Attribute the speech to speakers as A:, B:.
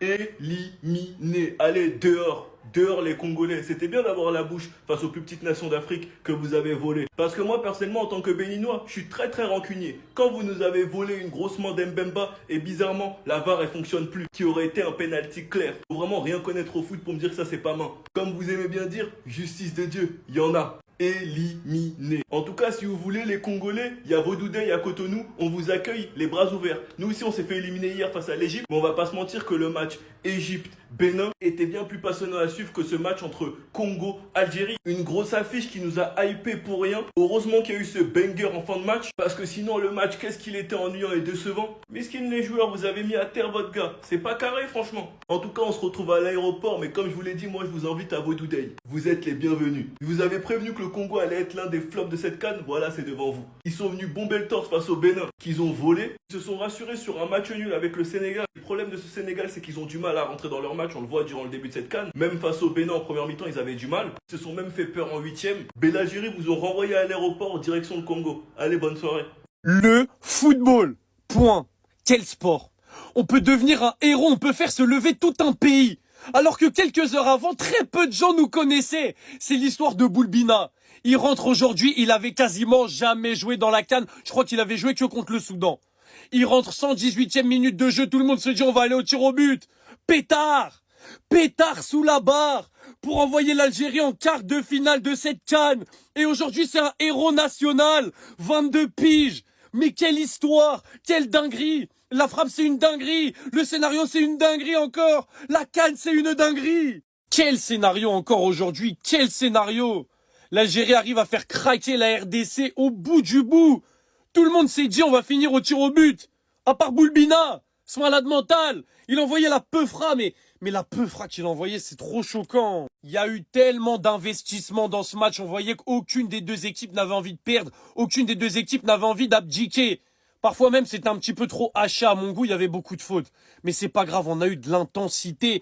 A: Éliminé. Allez, dehors. Dehors les Congolais. C'était bien d'avoir la bouche face aux plus petites nations d'Afrique que vous avez volées. Parce que moi, personnellement, en tant que Béninois, je suis très très rancunier. Quand vous nous avez volé une grosse main d'Mbemba et bizarrement, la VAR elle fonctionne plus, qui aurait été un penalty clair. Faut vraiment rien connaître au foot pour me dire que ça c'est pas main. Comme vous aimez bien dire, justice de Dieu, il y en a. Éliminé. En tout cas, si vous voulez, les Congolais, il y a Vodouday à Cotonou, on vous accueille les bras ouverts. Nous ici, on s'est fait éliminer hier face à l'Égypte, mais on va pas se mentir que le match Égypte-Bénin était bien plus passionnant à suivre que ce match entre Congo-Algérie. Une grosse affiche qui nous a hypé pour rien. Heureusement qu'il y a eu ce banger en fin de match, parce que sinon le match, qu'est-ce qu'il était ennuyant et décevant. Miskin les joueurs, vous avez mis à terre votre gars. C'est pas carré franchement. En tout cas, on se retrouve à l'aéroport, mais comme je vous l'ai dit, moi je vous invite à Vodouday. Vous êtes les bienvenus. Je vous avais prévenu que le Congo allait être l'un des flops de cette CAN, voilà c'est devant vous. Ils sont venus bomber le torse face au Bénin, qu'ils ont volé. Ils se sont rassurés sur un match nul avec le Sénégal. Le problème de ce Sénégal, c'est qu'ils ont du mal à rentrer dans leur match, on le voit durant le début de cette CAN. Même face au Bénin en première mi-temps, ils avaient du mal. Ils se sont même fait peur en huitième. Belagiri vous ont renvoyé à l'aéroport en direction de Congo. Allez, bonne soirée.
B: Le football. Point. Quel sport. On peut devenir un héros, on peut faire se lever tout un pays. Alors que quelques heures avant, très peu de gens nous connaissaient. C'est l'histoire de Boulbina. Il rentre aujourd'hui, il avait quasiment jamais joué dans la CAN. Je crois qu'il avait joué que contre le Soudan. Il rentre 118e minute de jeu, tout le monde se dit on va aller au tir au but. Pétard. Pétard sous la barre pour envoyer l'Algérie en quart de finale de cette CAN. Et aujourd'hui c'est un héros national. 22 piges. Mais quelle histoire, quelle dinguerie. La frappe c'est une dinguerie. Le scénario c'est une dinguerie encore. La CAN c'est une dinguerie. Quel scénario encore aujourd'hui, quel scénario. L'Algérie arrive à faire craquer la RDC au bout du bout. Tout le monde s'est dit on va finir au tir au but. À part Boulbina, ce malade mental. Il envoyait la peufra, mais la peufra qu'il envoyait, c'est trop choquant. Il y a eu tellement d'investissements dans ce match. On voyait qu'aucune des deux équipes n'avait envie de perdre. Aucune des deux équipes n'avait envie d'abdiquer. Parfois même, c'était un petit peu trop haché à mon goût. Il y avait beaucoup de fautes. Mais c'est pas grave, on a eu de l'intensité.